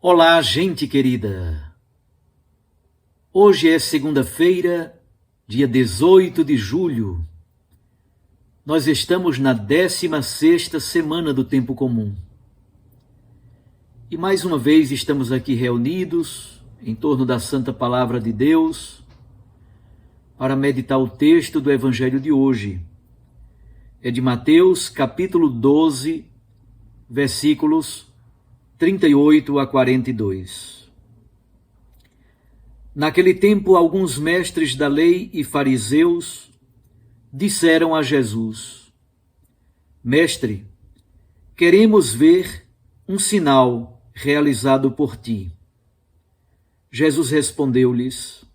Olá, gente querida! Hoje é segunda-feira, dia 18 de julho. Nós estamos na 16ª semana do Tempo Comum. E mais uma vez estamos aqui reunidos em torno da Santa Palavra de Deus para meditar o texto do Evangelho de hoje. É de Mateus, capítulo 12, versículos 38 a 42. Naquele tempo, alguns mestres da lei e fariseus disseram a Jesus: Mestre, queremos ver um sinal realizado por ti. Jesus respondeu-lhes: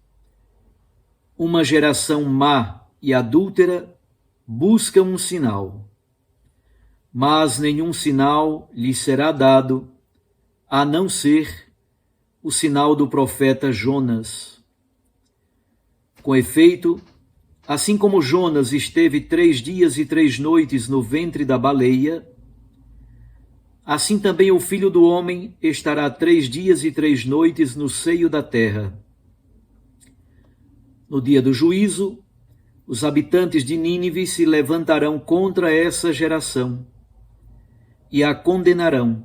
Uma geração má e adúltera busca um sinal, mas nenhum sinal lhe será dado a não ser o sinal do profeta Jonas. Com efeito, assim como Jonas esteve 3 dias e 3 noites no ventre da baleia, assim também o Filho do Homem estará 3 dias e 3 noites no seio da terra. No dia do juízo, os habitantes de Nínive se levantarão contra essa geração e a condenarão,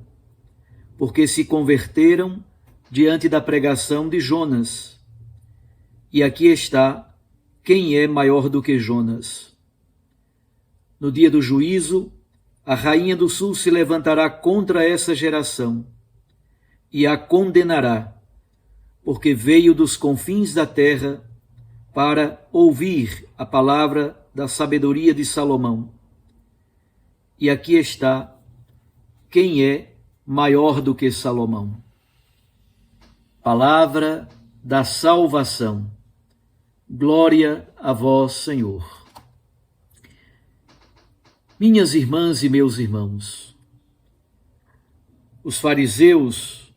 porque se converteram diante da pregação de Jonas. E aqui está quem é maior do que Jonas. No dia do juízo, a rainha do sul se levantará contra essa geração e a condenará, porque veio dos confins da terra para ouvir a palavra da sabedoria de Salomão. E aqui está quem é maior do que Salomão. Palavra da salvação. Glória a vós, Senhor. Minhas irmãs e meus irmãos, os fariseus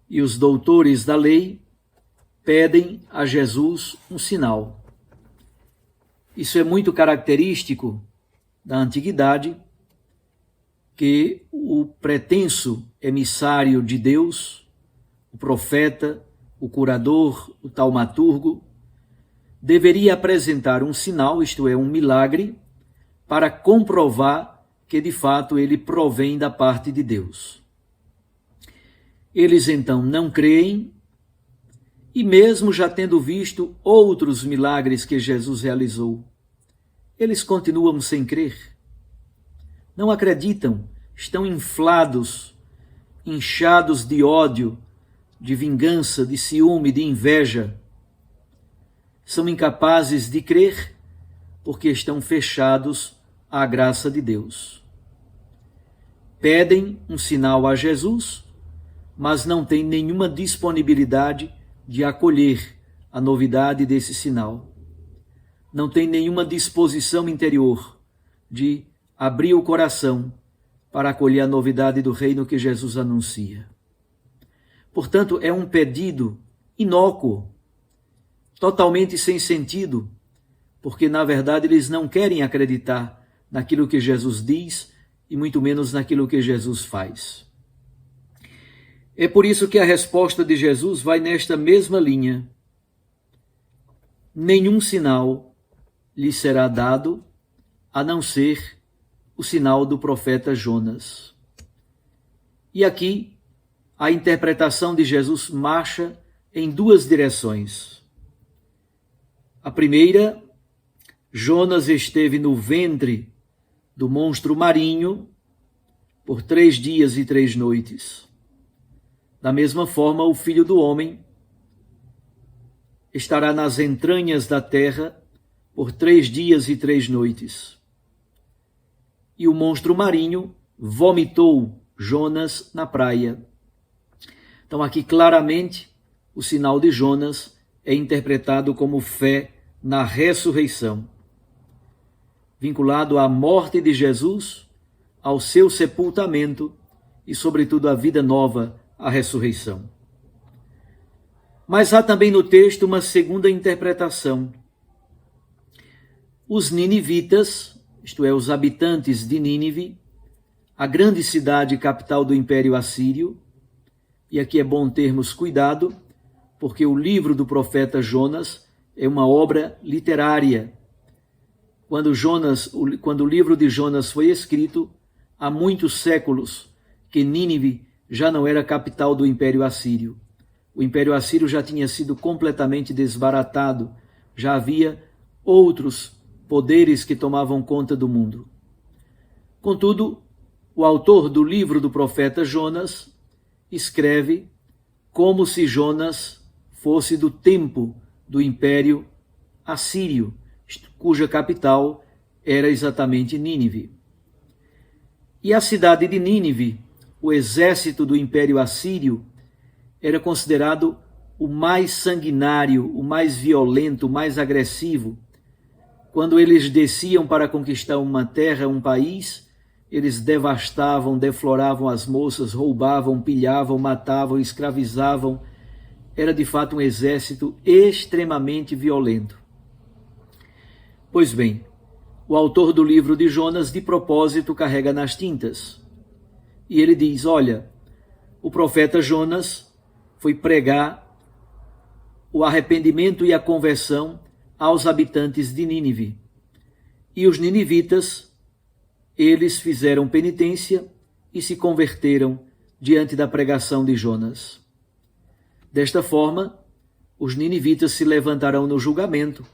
e os doutores da lei pedem a Jesus um sinal. Isso é muito característico da antiguidade, que o pretenso emissário de Deus, o profeta, o curador, o taumaturgo, deveria apresentar um sinal, isto é, um milagre, para comprovar que de fato ele provém da parte de Deus. Eles então não creem, e mesmo já tendo visto outros milagres que Jesus realizou, eles continuam sem crer. Não acreditam, estão inflados, inchados de ódio, de vingança, de ciúme, de inveja. São incapazes de crer porque estão fechados à graça de Deus. Pedem um sinal a Jesus, mas não têm nenhuma disponibilidade de acolher a novidade desse sinal. Não têm nenhuma disposição interior de abrir o coração para acolher a novidade do reino que Jesus anuncia. Portanto, é um pedido inócuo, totalmente sem sentido, porque na verdade eles não querem acreditar naquilo que Jesus diz e muito menos naquilo que Jesus faz. É por isso que a resposta de Jesus vai nesta mesma linha. Nenhum sinal lhe será dado a não ser o sinal do profeta Jonas. E aqui a interpretação de Jesus marcha em duas direções. A primeira, Jonas esteve no ventre do monstro marinho por 3 dias e 3 noites. Da mesma forma, o Filho do Homem estará nas entranhas da terra por 3 dias e 3 noites. E o monstro marinho vomitou Jonas na praia. Então aqui claramente o sinal de Jonas é interpretado como fé na ressurreição, vinculado à morte de Jesus, ao seu sepultamento e sobretudo à vida nova, a ressurreição. Mas há também no texto uma segunda interpretação. Os ninivitas, isto é, os habitantes de Nínive, a grande cidade capital do Império Assírio, E aqui é bom termos cuidado, porque o livro do profeta Jonas é uma obra literária. Quando o livro de Jonas foi escrito, há muitos séculos que Nínive já não era capital do Império Assírio. O Império Assírio já tinha sido completamente desbaratado, já havia outros poderes que tomavam conta do mundo. Contudo, o autor do livro do profeta Jonas escreve como se Jonas fosse do tempo do Império Assírio, cuja capital era exatamente Nínive. E a cidade de Nínive, o exército do Império Assírio, era considerado o mais sanguinário, o mais violento, o mais agressivo. Quando eles desciam para conquistar uma terra, um país, eles devastavam, defloravam as moças, roubavam, pilhavam, matavam, escravizavam. Era de fato um exército extremamente violento. Pois bem, o autor do livro de Jonas, de propósito, carrega nas tintas. E ele diz, olha, o profeta Jonas foi pregar o arrependimento e a conversão aos habitantes de Nínive. E os ninivitas, eles fizeram penitência e se converteram diante da pregação de Jonas. Desta forma, os ninivitas se levantarão no julgamento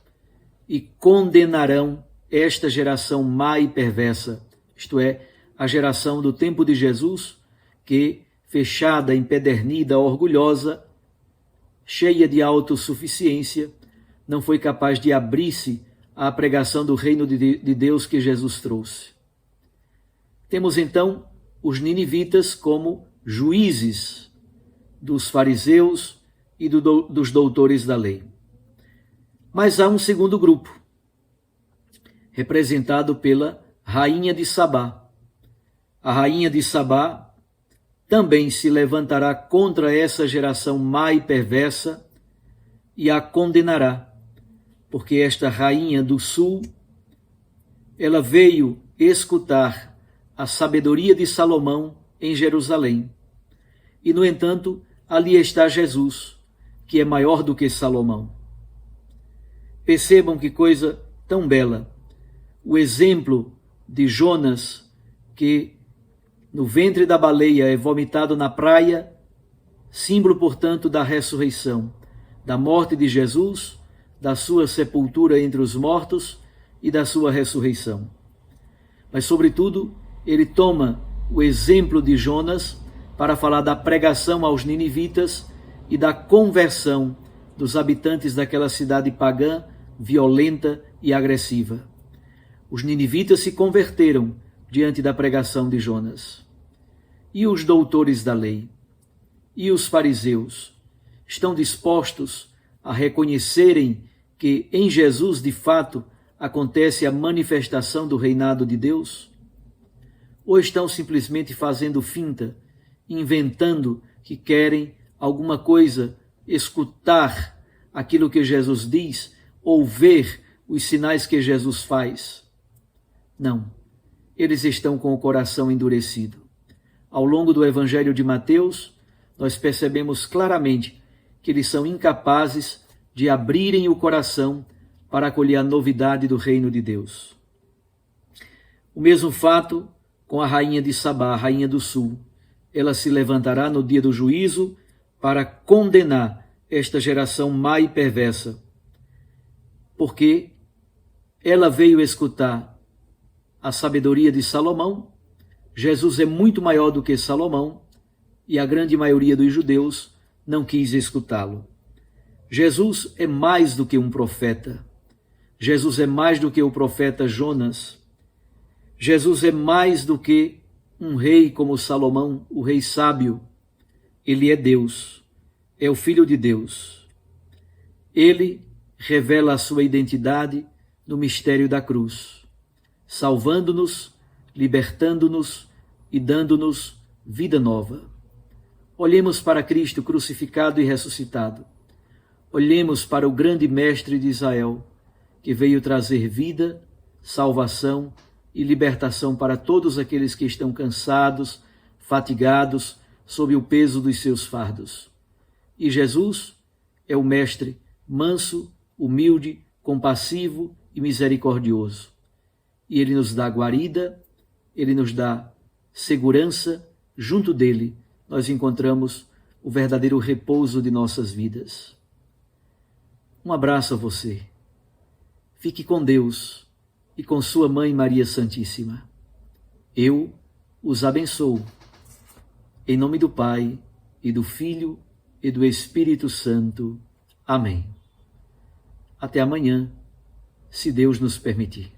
e condenarão esta geração má e perversa, isto é, a geração do tempo de Jesus, que, fechada, empedernida, orgulhosa, cheia de autossuficiência, não foi capaz de abrir-se à pregação do reino de Deus que Jesus trouxe. Temos então os ninivitas como juízes dos fariseus e dos doutores da lei. Mas há um segundo grupo, representado pela rainha de Sabá. A rainha de Sabá também se levantará contra essa geração má e perversa e a condenará, porque esta rainha do sul, ela veio escutar a sabedoria de Salomão em Jerusalém. E, no entanto, ali está Jesus, que é maior do que Salomão. Percebam que coisa tão bela. O exemplo de Jonas, que no ventre da baleia é vomitado na praia, símbolo, portanto, da ressurreição, da morte de Jesus, da sua sepultura entre os mortos e da sua ressurreição. Mas, sobretudo, ele toma o exemplo de Jonas para falar da pregação aos ninivitas e da conversão dos habitantes daquela cidade pagã, violenta e agressiva. Os ninivitas se converteram diante da pregação de Jonas. E os doutores da lei? E os fariseus? Estão dispostos a reconhecerem que em Jesus, de fato, acontece a manifestação do reinado de Deus? Ou estão simplesmente fazendo finta, inventando que querem alguma coisa, escutar aquilo que Jesus diz, ou ver os sinais que Jesus faz? Não, eles estão com o coração endurecido. Ao longo do Evangelho de Mateus, nós percebemos claramente que eles são incapazes de abrirem o coração para acolher a novidade do reino de Deus. O mesmo fato com a rainha de Sabá, a rainha do sul. Ela se levantará no dia do juízo para condenar esta geração má e perversa, porque ela veio escutar a sabedoria de Salomão. Jesus é muito maior do que Salomão e a grande maioria dos judeus não quis escutá-lo. Jesus é mais do que um profeta. Jesus é mais do que o profeta Jonas. Jesus é mais do que um rei como Salomão, o rei sábio. Ele é Deus, é o Filho de Deus. Ele revela a sua identidade no mistério da cruz, salvando-nos, libertando-nos e dando-nos vida nova. Olhemos para Cristo crucificado e ressuscitado. Olhemos para o grande mestre de Israel, que veio trazer vida, salvação e libertação para todos aqueles que estão cansados, fatigados, sob o peso dos seus fardos. E Jesus é o Mestre manso, humilde, compassivo e misericordioso. E ele nos dá guarida, ele nos dá segurança. Junto dele nós encontramos o verdadeiro repouso de nossas vidas. Um abraço a você. Fique com Deus e com sua Mãe Maria Santíssima. Eu os abençoo. Em nome do Pai, e do Filho, e do Espírito Santo. Amém. Até amanhã, se Deus nos permitir.